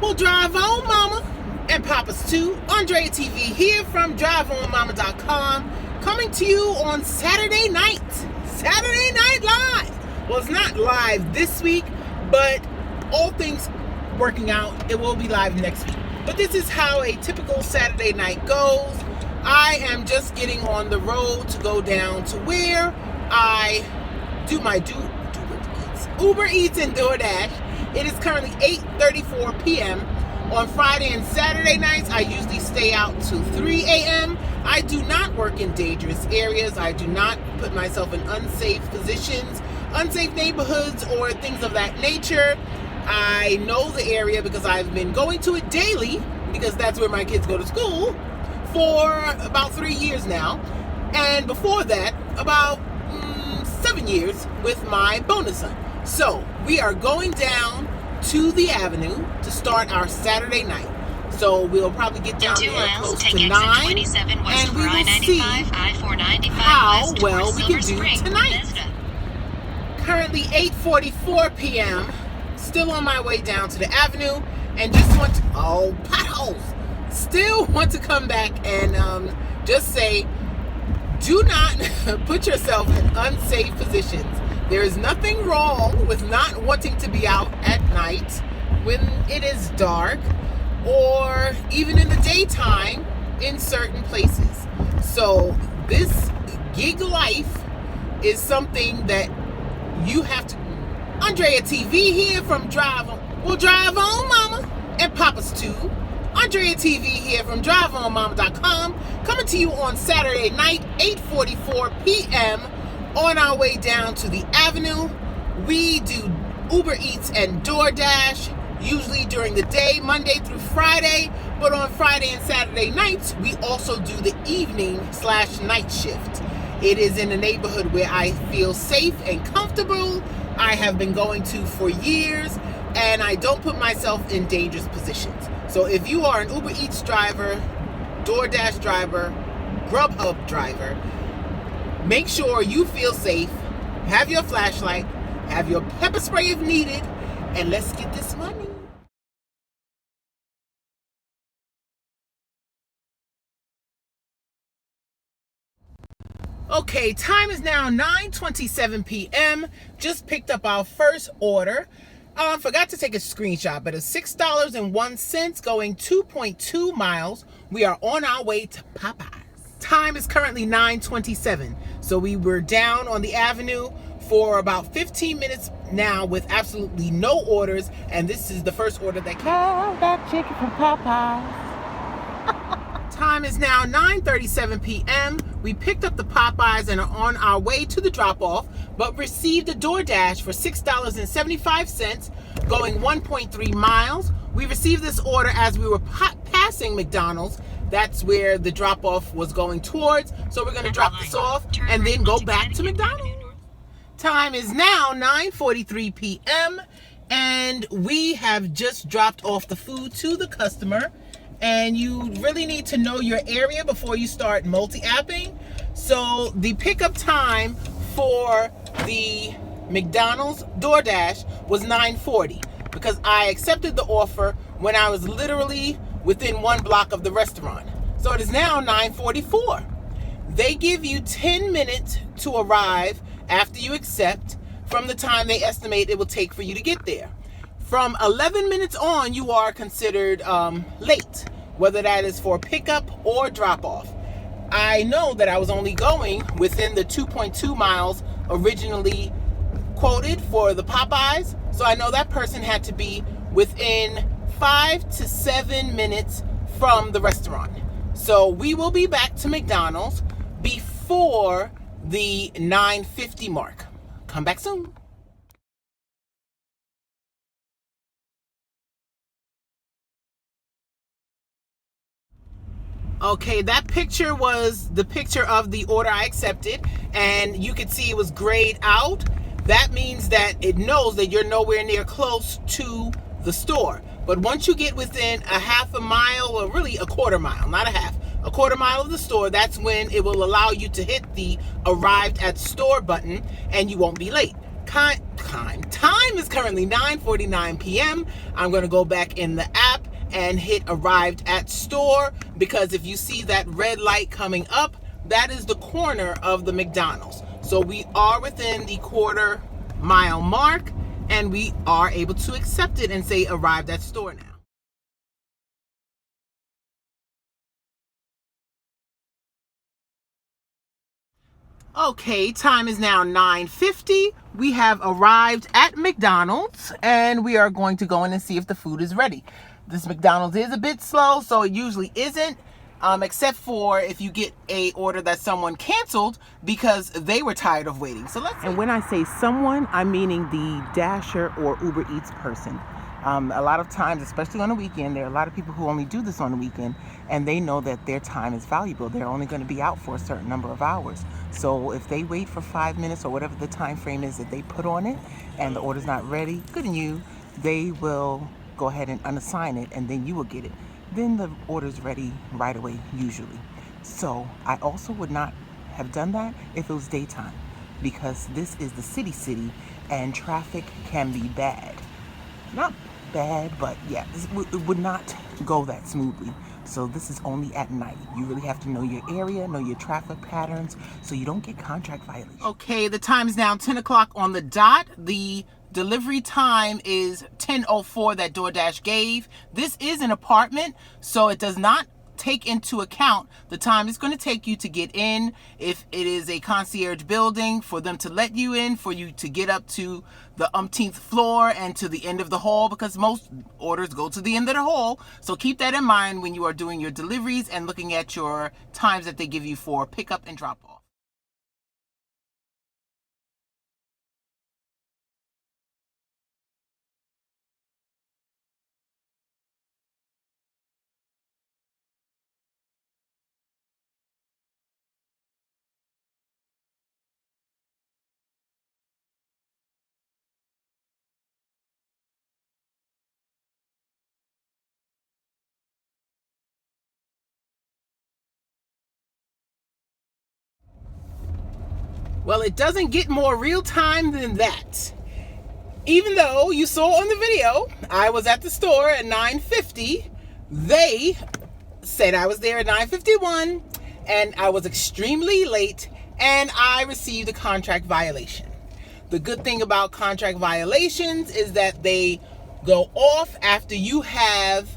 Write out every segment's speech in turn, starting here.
Well, drive on, Mama, and Papa's too. Andrea TV here from DriveOnMama.com, coming to you on Saturday Night Live. Well, it's not live this week, but all things working out, it will be live next week. But this is how a typical Saturday night goes. I am just getting on the road to go down to where I do my Uber Eats and Doordash. It is currently 8:34 p.m. On Friday and Saturday nights, I usually stay out to 3 a.m. I do not work in dangerous areas. I do not put myself in unsafe positions, unsafe neighborhoods, or things of that nature. I know the area because I've been going to it daily, because that's where my kids go to school, for about 3 years now. And before that, about 7 years with my bonus son. So we are going down to the avenue to start our Saturday night. So we'll probably get down there close to 9, and we will see how well we can do tonight. Currently 8:44 p.m. Still on my way down to the avenue, and just want to, potholes. Still want to come back and just say, do not put yourself in unsafe positions. There is nothing wrong with not wanting to be out at night when it is dark, or even in the daytime in certain places. So this gig life is something that you have to. Andrea TV here from Drive On. Well, drive on, Mama, and Papa's too. Andrea TV here from DriveOnMama.com, coming to you on Saturday night, 8:44 p.m. On our way down to the avenue. We do Uber Eats and DoorDash, usually during the day, Monday through Friday. But on Friday and Saturday nights, we also do the evening/night shift. It is in a neighborhood where I feel safe and comfortable. I have been going to for years, and I don't put myself in dangerous positions. So if you are an Uber Eats driver, DoorDash driver, Grubhub driver, make sure you feel safe, have your flashlight, have your pepper spray if needed, and let's get this money. Okay, time is now 9:27 p.m. Just picked up our first order. Forgot to take a screenshot, but it's $6.01 going 2.2 miles. We are on our way to Popeyes. Time is currently 9:27. So we were down on the avenue for about 15 minutes now with absolutely no orders. And this is the first order that came. That chicken from Popeyes. Time is now 9:37 p.m. We picked up the Popeyes and are on our way to the drop-off, but received a DoorDash for $6.75, going 1.3 miles. We received this order as we were passing McDonald's. That's where the drop-off was going towards. So we're going to drop this off and then go back to McDonald's. Time is now 9:43 p.m. and we have just dropped off the food to the customer. And you really need to know your area before you start multi-apping. So the pickup time for the McDonald's DoorDash was 9:40 because I accepted the offer when I was literally within 1 block of the restaurant. So it is now 9:44. They give you 10 minutes to arrive after you accept from the time they estimate it will take for you to get there. From 11 minutes on, you are considered late, whether that is for pickup or drop-off. I know that I was only going within the 2.2 miles originally quoted for the Popeyes, so I know that person had to be within 5 to 7 minutes from the restaurant. So we will be back to McDonald's before the 9:50 mark. Come back soon. Okay, that picture was the picture of the order I accepted, and you could see it was grayed out. That means that it knows that you're nowhere near close to the store. But once you get within a half a mile, or really a quarter mile, not a half, a quarter mile of the store, that's when it will allow you to hit the arrived at store button and you won't be late. Time is currently 9:49 p.m. I'm going to go back in the app and hit arrived at store, because if you see that red light coming up, that is the corner of the McDonald's. So we are within the quarter-mile mark, and we are able to accept it and say arrived at store now. Okay, time is now 9:50. We have arrived at McDonald's, and we are going to go in and see if the food is ready. This McDonald's is a bit slow, so it usually isn't, except for if you get a order that someone canceled because they were tired of waiting. So let's see. And when I say someone, I'm meaning the Dasher or Uber Eats person. A lot of times, especially on a weekend, there are a lot of people who only do this on the weekend, and they know that their time is valuable. They're only going to be out for a certain number of hours. So if they wait for 5 minutes or whatever the time frame is that they put on it, and the order's not ready, good on you, they will go ahead and unassign it, and then you will get it. Then the order's ready right away, usually. So I also would not have done that if it was daytime, because this is the city, and traffic can be bad. Not bad, but yeah, it would not go that smoothly. So this is only at night. You really have to know your area, know your traffic patterns, so you don't get contract violations. Okay, the time is now 10 o'clock on the dot. The delivery time is 10:04 that DoorDash gave. This is an apartment, so it does not take into account the time it's going to take you to get in. If it is a concierge building, for them to let you in, for you to get up to the umpteenth floor and to the end of the hall, because most orders go to the end of the hall. So keep that in mind when you are doing your deliveries and looking at your times that they give you for pickup and drop off. Well, it doesn't get more real time than that. Even though you saw on the video, I was at the store at 9:50. They said I was there at 9:51, and I was extremely late, and I received a contract violation. The good thing about contract violations is that they go off after you have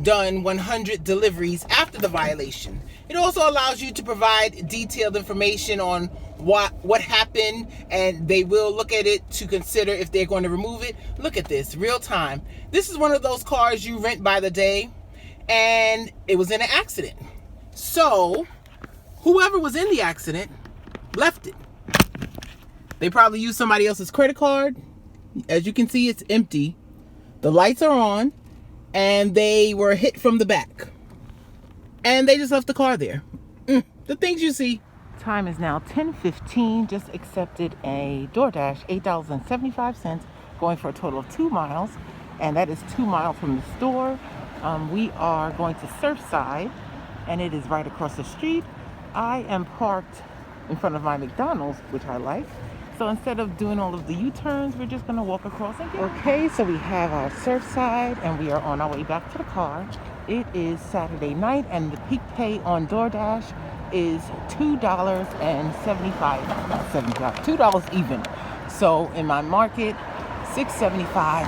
done 100 deliveries after the violation. It also allows you to provide detailed information on what happened, and they will look at it to consider if they're going to remove it. Look at this, real time. This is one of those cars you rent by the day, and it was in an accident. So whoever was in the accident left it. They probably used somebody else's credit card. As you can see, it's empty. The lights are on, and they were hit from the back. And they just left the car there. The things you see. Time is now 10:15. Just accepted a DoorDash, $8.75, going for a total of 2 miles. And that is 2 miles from the store. We are going to Surfside, and it is right across the street. I am parked in front of my McDonald's, which I like. So instead of doing all of the U-turns, we're just going to walk across and get it. Okay, so we have our Surfside, and we are on our way back to the car. It is Saturday night, and the peak pay on DoorDash is $2.75, $2 even. So in my market, $6.75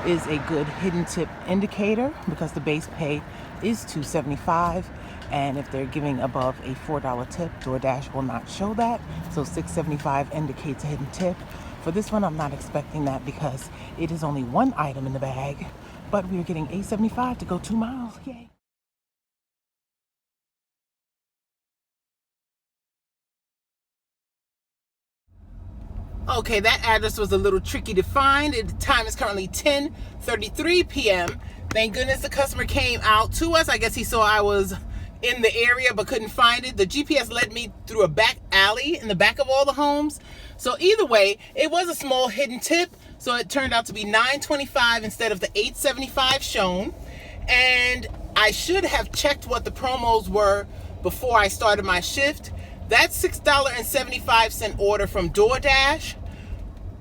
is a good hidden tip indicator, because the base pay is $2.75, and if they're giving above a $4 tip, DoorDash will not show that. So $6.75 indicates a hidden tip. For this one, I'm not expecting that because it is only one item in the bag, but we're getting $8.75 to go 2 miles. Yay. Okay, that address was a little tricky to find. The time is currently 10:33 p.m. Thank goodness the customer came out to us. I guess he saw I was in the area but couldn't find it. The GPS led me through a back alley in the back of all the homes. So either way, it was a small hidden tip. So it turned out to be $9.25 instead of the $8.75 shown. And I should have checked what the promos were before I started my shift. That $6.75 order from DoorDash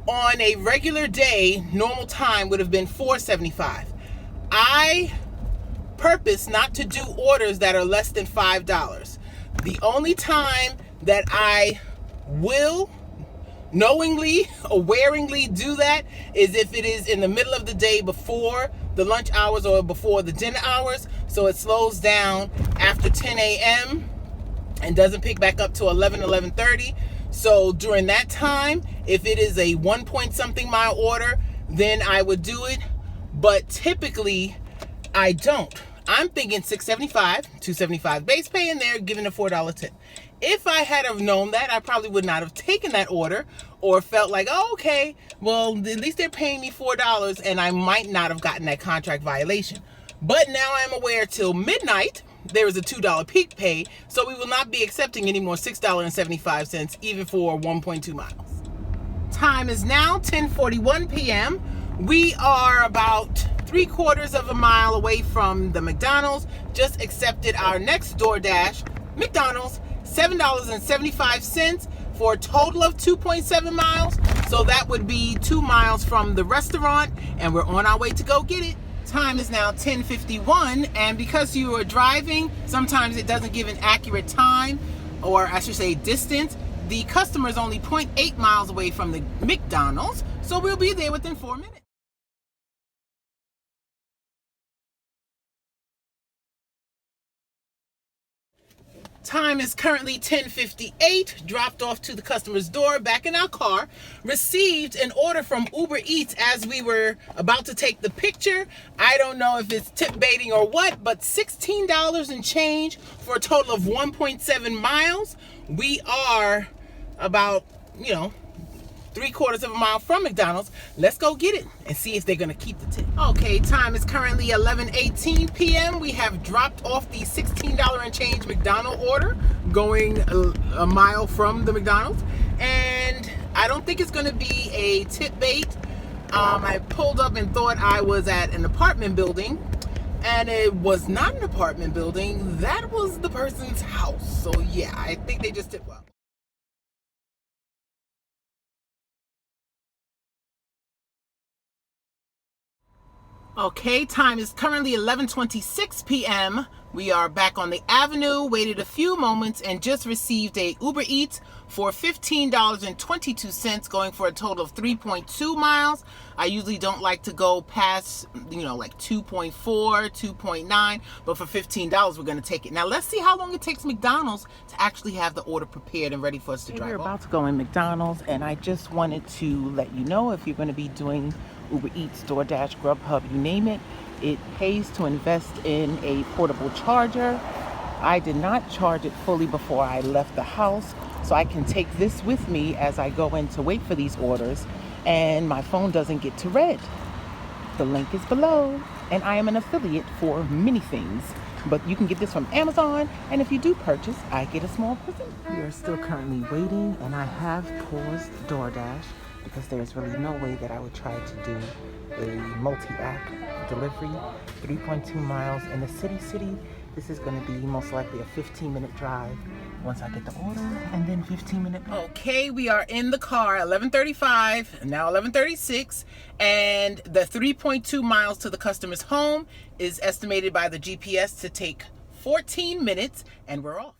on a regular day, normal time, would have been $4.75. I purpose not to do orders that are less than $5. The only time that I will knowingly or wearingly do that is if it is in the middle of the day before the lunch hours or before the dinner hours, so it slows down after 10 a.m. and doesn't pick back up to 11:30. So during that time, if it is a 1 point something mile order, then I would do it. But typically, I don't. I'm thinking $6.75, $2.75 base pay, and they're giving a $4 tip. If I had have known that, I probably would not have taken that order or felt like, oh, okay, well, at least they're paying me $4, and I might not have gotten that contract violation. But now I'm aware till midnight, there is a $2 peak pay, so we will not be accepting any more $6.75, even for 1.2 miles. Time is now 10:41 p.m. We are about 3/4 of a mile away from the McDonald's. Just accepted our next DoorDash, McDonald's, $7.75 for a total of 2.7 miles. So that would be 2 miles from the restaurant, and we're on our way to go get it. Time is now 10:51, and because you are driving, sometimes it doesn't give an accurate time, or I should say distance. The customer is only 0.8 miles away from the McDonald's, so we'll be there within 4 minutes. Time is currently 10:58, dropped off to the customer's door, back in our car, received an order from Uber Eats as we were about to take the picture. I don't know if it's tip baiting or what, but $16 and change for a total of 1.7 miles. We are about, 3/4 of a mile from McDonald's. Let's go get it and see if they're going to keep the tip. Okay, time is currently 11:18 p.m. We have dropped off the $16 and change McDonald's order, going a mile from the McDonald's. And I don't think it's going to be a tip bait. I pulled up and thought I was at an apartment building, and it was not an apartment building. That was the person's house. So yeah, I think they just tipped well. Okay, time is currently 11:26 p.m. We are back on the avenue, waited a few moments, and just received a Uber Eats for $15.22, going for a total of 3.2 miles. I usually don't like to go past, like 2.4, 2.9, but for $15, we're going to take it. Now, let's see how long it takes McDonald's to actually have the order prepared and ready for us to drive. We're about to go in McDonald's, and I just wanted to let you know, if you're going to be doing Uber Eats, DoorDash, Grubhub, you name it, it pays to invest in a portable charger. I did not charge it fully before I left the house, so I can take this with me as I go in to wait for these orders, and my phone doesn't get to red. The link is below, and I am an affiliate for many things, but you can get this from Amazon, and if you do purchase, I get a small percent. We are still currently waiting, and I have paused DoorDash because there's really no way that I would try to do a multi-app delivery. 3.2 miles in the city. This is going to be most likely a 15-minute drive once I get the order, and then 15-minute back. Okay, we are in the car, 11:35, now 11:36, and the 3.2 miles to the customer's home is estimated by the GPS to take 14 minutes, and we're off.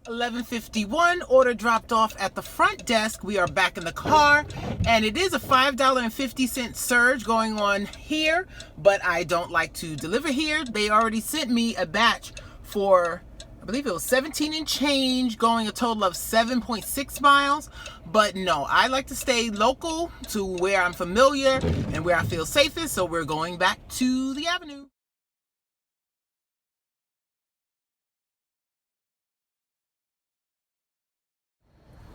11:51, order dropped off at the front desk. We are back in the car, and it is a $5.50 surge going on here, but I don't like to deliver here. They already sent me a batch for, I believe it was 17 and change, going a total of 7.6 miles. But no, I like to stay local to where I'm familiar and where I feel safest, so we're going back to the avenue.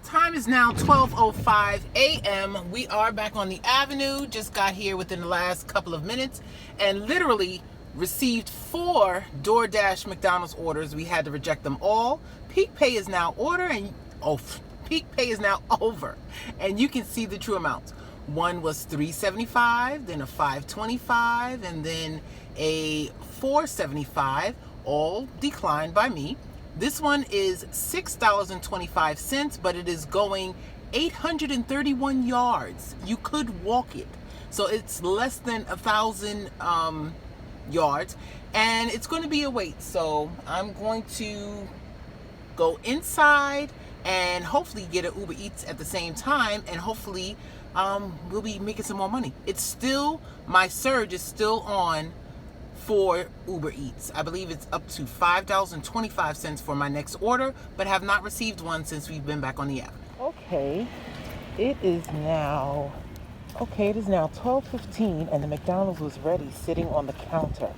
Time is now 12:05 a.m. We are back on the avenue. Just got here within the last couple of minutes and literally received 4 DoorDash McDonald's orders. We had to reject them all. Peak pay is now peak pay is now over, and you can see the true amounts. One was $3.75, then a $5.25, and then a $4.75, all declined by me. This one is $6.25, but it is going 831 yards. You could walk it. So it's less than 1,000 yards. And it's going to be a wait. So I'm going to go inside and hopefully get an Uber Eats at the same time. And hopefully we'll be making some more money. It's still, my surge is still on for Uber Eats. I believe it's up to $5.25 for my next order, but have not received one since we've been back on the app. Okay, it is now 12:15 and the McDonald's was ready sitting on the counter.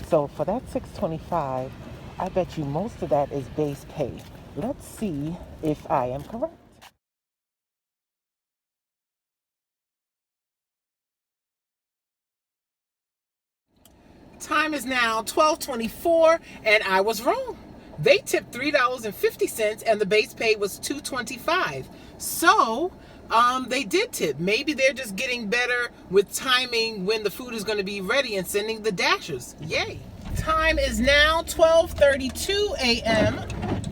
So for that $6.25, I bet you most of that is base pay. Let's see if I am correct. Time is now 12:24 and I was wrong. They tipped $3.50 and the base pay was $2.25. So they did tip. Maybe they're just getting better with timing when the food is going to be ready and sending the dashers. Yay. Time is now 12:32 a.m.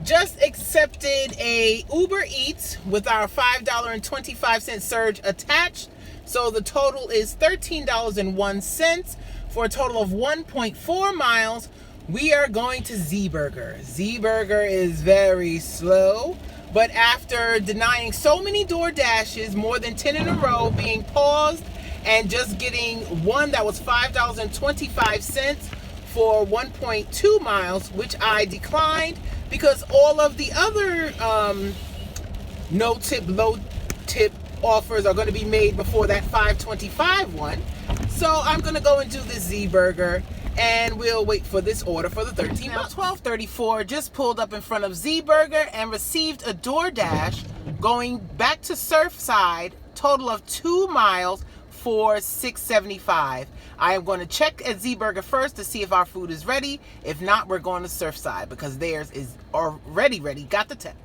Just accepted a Uber Eats with our $5.25 surge attached. So the total is $13.01 for a total of 1.4 miles. We are going to Z-Burger. Z-Burger is very slow, but after denying so many DoorDashes, more than 10 in a row, being paused, and just getting one that was $5.25 for 1.2 miles, which I declined because all of the other no tip, low tip offers are going to be made before that $5.25 one. So I'm going to go and do the Z-Burger, and we'll wait for this order for the 13 bucks. Now 12:34, just pulled up in front of Z-Burger and received a DoorDash going back to Surfside, total of 2 miles for $6.75. I am going to check at Z-Burger first to see if our food is ready. If not, we're going to Surfside because theirs is already ready. Got the text.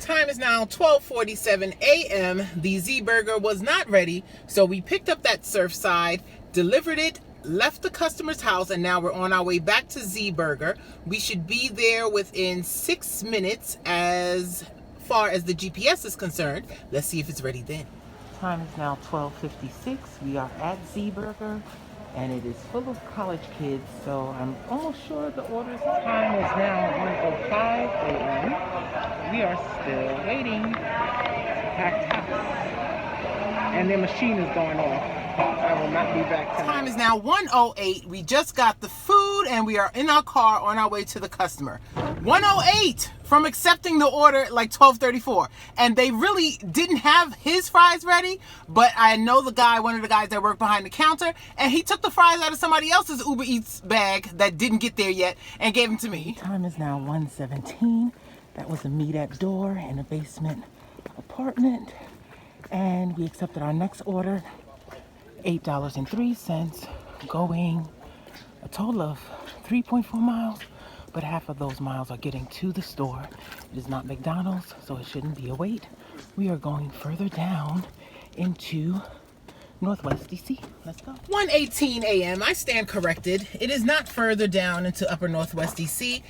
Time is now 12:47 a.m. The Z-Burger was not ready, so we picked up that Surfside, delivered it, left the customer's house, and now we're on our way back to Z-Burger. We should be there within 6 minutes as far as the GPS is concerned. Let's see if it's ready then. Time is now 12:56. We are at Z-Burger, and it is full of college kids, so I'm almost sure the order's time is now 1:05 a.m. We are still waiting. Packed house. And their machine is going off. I will not be back tonight. Time is now 1:08. We just got the food and we are in our car on our way to the customer. 1:08 from accepting the order at like 12:34. And they really didn't have his fries ready, but I know the guy, one of the guys that worked behind the counter, and he took the fries out of somebody else's Uber Eats bag that didn't get there yet and gave them to me. Time is now 1:17. That was a meet at door in a basement apartment. And we accepted our next order, $8.03, going a total of 3.4 miles, but half of those miles are getting to the store. It is not McDonald's, so it shouldn't be a wait. We are going further down into Northwest DC. Let's go. 1:18 a.m. I stand corrected. It is not further down into upper Northwest DC.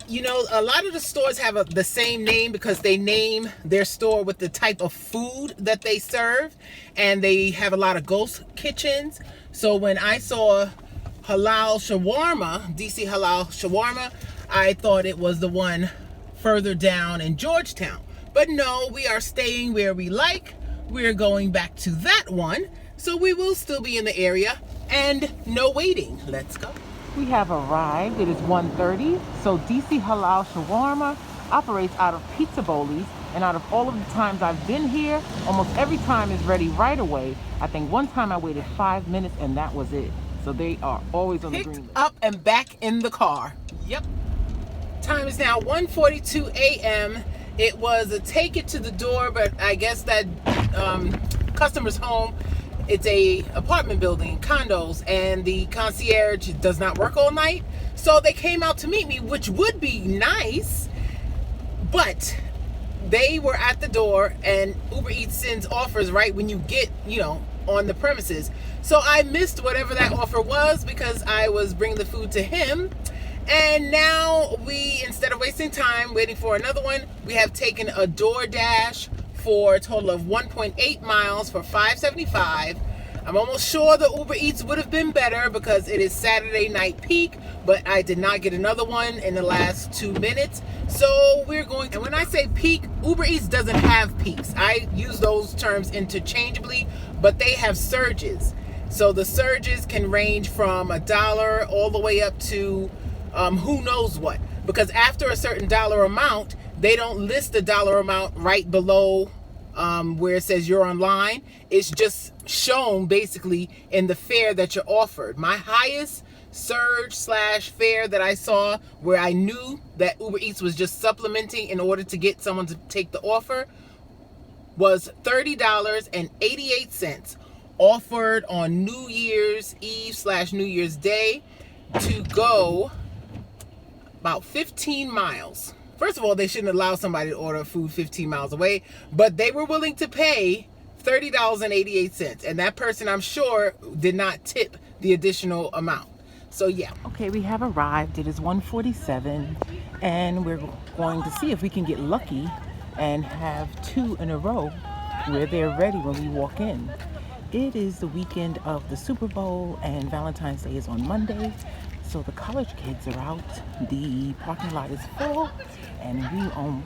You know, a lot of the stores have the same name because they name their store with the type of food that they serve, and they have a lot of ghost kitchens. So when I saw Halal Shawarma, DC Halal Shawarma, I thought it was the one further down in Georgetown. But no, we are staying where we like. We're going back to that one. So we will still be in the area and no waiting. Let's go. We have arrived. It is 1:30. So DC Halal Shawarma operates out of Pizza Bowlies, and out of all of the times I've been here, almost every time is ready right away. I think one time I waited 5 minutes and that was it. So they are always on the green list. Up and back in the car. Yep. Time is now 1:42 a.m. It was a take it to the door, but I guess that customer's home. It's a apartment building, condos, and the concierge does not work all night. So they came out to meet me, which would be nice, but they were at the door, and Uber Eats sends offers right when you get, on the premises. So I missed whatever that offer was because I was bringing the food to him. And now we, instead of wasting time waiting for another one, we have taken a DoorDash for a total of 1.8 miles for $5.75. I'm almost sure the Uber Eats would have been better because it is Saturday night peak, but I did not get another one in the last 2 minutes. So we're going to, and when I say peak, Uber Eats doesn't have peaks. I use those terms interchangeably, but they have surges. So the surges can range from $1 all the way up to who knows what. Because after a certain dollar amount, they don't list the dollar amount right below where it says you're online. It's just shown basically in the fare that you're offered. My highest surge / fare that I saw, where I knew that Uber Eats was just supplementing in order to get someone to take the offer, was $30.88, offered on New Year's Eve / New Year's Day to go about 15 miles. First of all, they shouldn't allow somebody to order food 15 miles away, but they were willing to pay $30.88. And that person, I'm sure, did not tip the additional amount. So yeah. Okay, we have arrived. It is 1:47, and we're going to see if we can get lucky and have 2 in a row where they're ready when we walk in. It is the weekend of the Super Bowl, and Valentine's Day is on Monday. So the college kids are out, the parking lot is full, and we are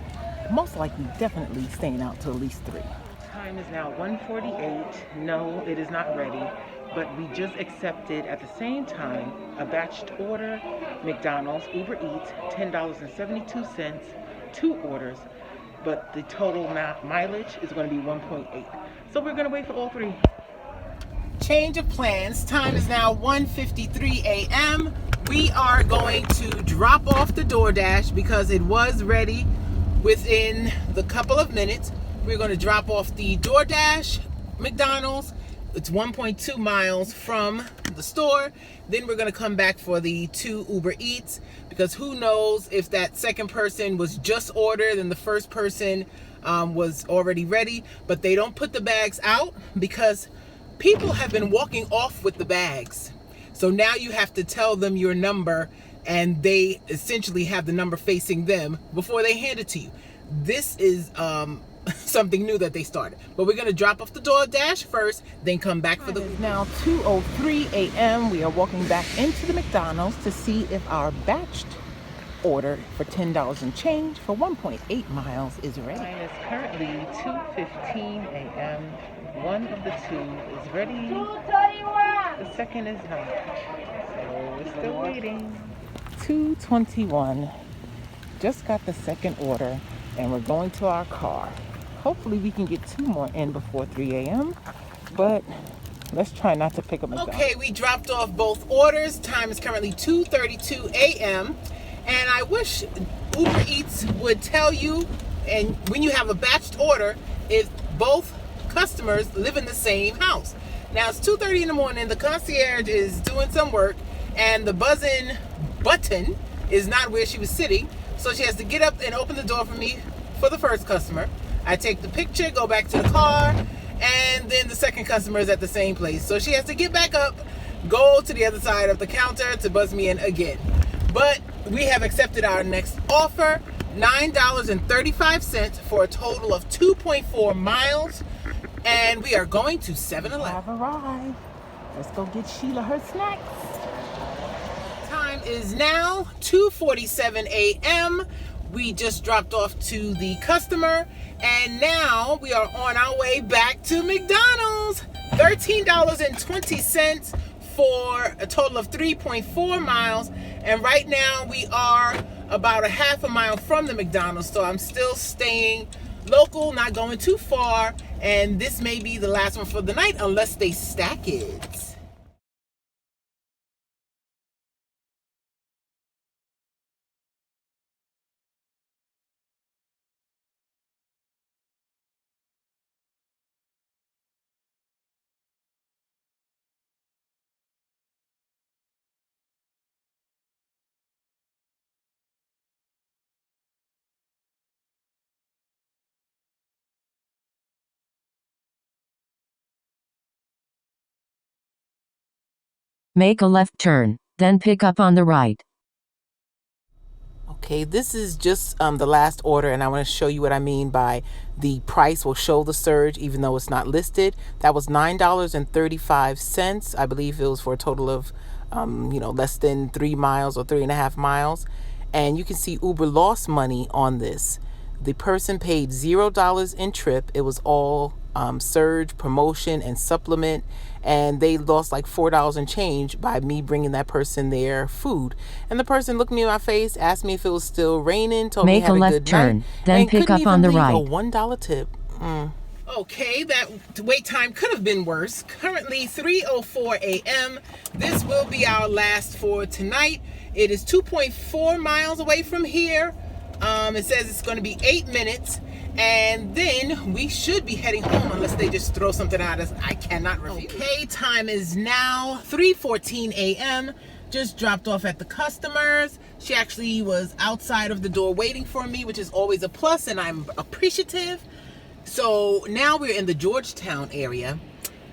most likely definitely staying out till at least 3. Time is now 1:48. No, it is not ready, but we just accepted at the same time a batched order, McDonald's, Uber Eats, $10.72, 2 orders, but the total mileage is going to be 1.8. So we're going to wait for all 3. Change of plans. Time is now 1:53 a.m. We are going to drop off the DoorDash because it was ready within the couple of minutes. We're going to drop off the DoorDash McDonald's. It's 1.2 miles from the store. Then we're going to come back for the 2 Uber Eats, because who knows if that second person was just ordered and the first person was already ready. But they don't put the bags out because people have been walking off with the bags. So now you have to tell them your number, and they essentially have the number facing them before they hand it to you. This is something new that they started. But we're going to drop off the DoorDash first, then come back for the... It is now 2:03 a.m. We are walking back into the McDonald's to see if our batched order for $10 and change for 1.8 miles is ready. Time is currently 2:15 a.m. One of the 2 is ready. The second is not. So we're still waiting. 2:21. Just got the second order, and we're going to our car. Hopefully we can get 2 more in before 3 a.m. But let's try not to pick up McDonald's. Okay, we dropped off both orders. Time is currently 2:32 a.m. And I wish Uber Eats would tell you, and when you have a batched order, if both customers live in the same house. Now it's 2:30 in the morning. The concierge is doing some work, and the buzzing button is not where she was sitting. So she has to get up and open the door for me for the first customer. I take the picture, go back to the car, and then the second customer is at the same place. So she has to get back up, go to the other side of the counter to buzz me in again. But we have accepted our next offer, $9.35 for a total of 2.4 miles. And we are going to 7-Eleven. Have arrived. Let's go get Sheila her snacks. Time is now 2:47 a.m. We just dropped off to the customer, and now we are on our way back to McDonald's. $13.20 for a total of 3.4 miles. And right now we are about a half a mile from the McDonald's, so I'm still staying local, not going too far, and this may be the last one for the night unless they stack it. Make a left turn, then pick up on the right. Okay, this is just the last order, and I want to show you what I mean by the price will show the surge even though it's not listed. That was $9.35. I believe it was for a total of less than 3 miles or 3.5 miles. And you can see Uber lost money on this. The person paid $0 in trip. It was all surge, promotion, and supplement, and they lost like $4 and change by me bringing that person their food. And the person looked me in my face, asked me if it was still raining, told me Make had a a left good turn, night, then and pick couldn't up even on the leave right. a $1 tip. Okay, that wait time could have been worse. Currently 3:04 a.m. This will be our last for tonight. It is 2.4 miles away from here. It says it's going to be 8 minutes, and then we should be heading home unless they just throw something at us I cannot refuse. Okay, time is now 3:14 a.m. Just dropped off at the customers. She actually was outside of the door waiting for me, which is always a plus, and I'm appreciative. So now we're in the Georgetown area,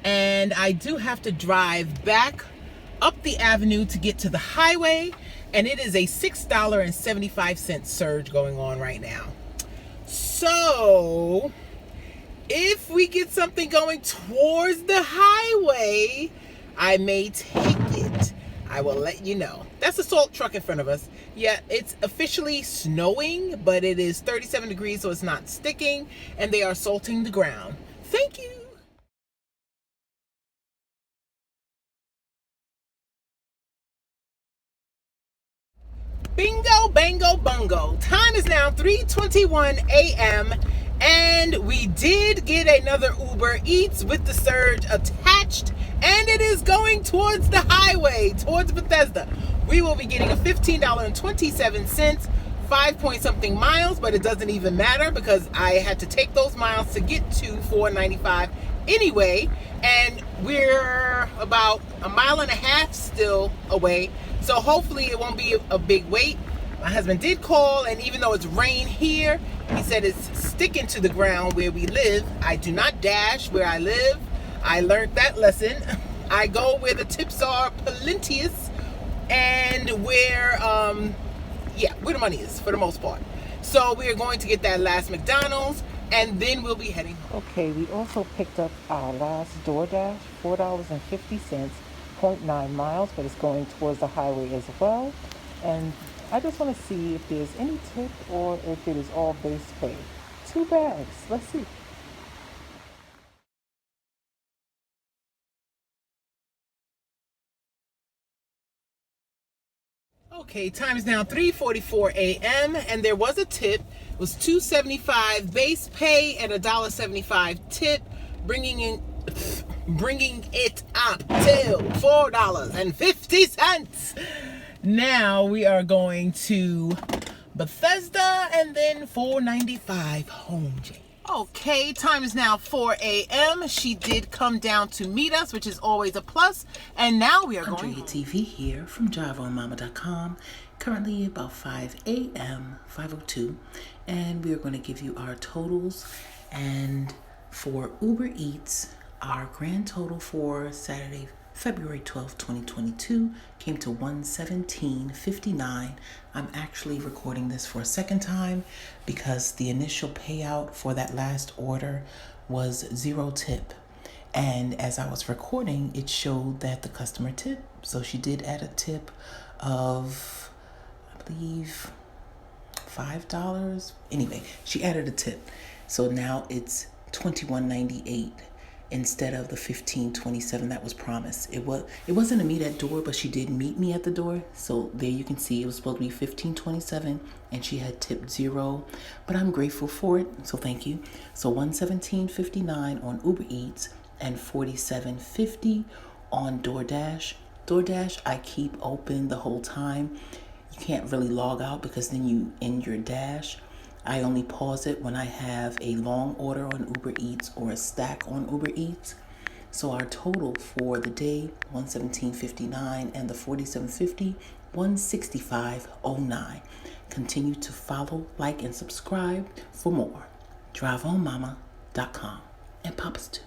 and I do have to drive back up the avenue to get to the highway, and it is a $6.75 surge going on right now. So if we get something going towards the highway, I may take it. I will let you know. That's a salt truck in front of us. Yeah, it's officially snowing, but it is 37 degrees, so it's not sticking, and they are salting the ground. Thank you. Bingo, bango, bungo. Time is now 3:21 a.m. and we did get another Uber Eats with the surge attached, and it is going towards the highway, towards Bethesda. We will be getting a $15.27, 5-point-something miles, but it doesn't even matter because I had to take those miles to get to 495 anyway, and we're about a mile and a half still away, so hopefully it won't be a big wait. My husband did call, and even though it's rain here, he said it's sticking to the ground where we live. I do not dash where I live. I learned that lesson. I go where the tips are plenteous and where the money is for the most part. So we are going to get that last McDonald's, and then we'll be heading home. Okay, we also picked up our last DoorDash, $4.50, 0.9 miles, but it's going towards the highway as well. And I just want to see if there's any tip or if it is all base pay. 2 bags. Let's see. Okay, time is now 3:44 a.m. and there was a tip. It was $2.75 base pay and $1.75 tip, bringing it up to $4.50. Now we are going to Bethesda and then 495 home, Jane. Okay, time is now 4 a.m. She did come down to meet us, which is always a plus. And now we are going Andrea TV here from driveonmama.com. Currently about 5 a.m., 5:02, and we are going to give you our totals. And for Uber Eats, our grand total for Saturday, February 12th, 2022 came to $117.59. I'm actually recording this for a second time because the initial payout for that last order was 0 tip. And as I was recording, it showed that the customer tipped. So she did add a tip of, I believe, $5. Anyway, she added a tip. So now it's $21.98. Instead of the $15.27 that was promised. It wasn't a meet at door, but she did meet me at the door. So there you can see it was supposed to be $15.27 and she had tipped 0. But I'm grateful for it, so thank you. So $117.59 on Uber Eats and $47.50 on DoorDash. DoorDash I keep open the whole time. You can't really log out because then you end your dash. I only pause it when I have a long order on Uber Eats or a stack on Uber Eats. So our total for the day, $117.59 and the $47.50, $165.09. Continue to follow, like, and subscribe for more. DriveOnMama.com and Papa's too.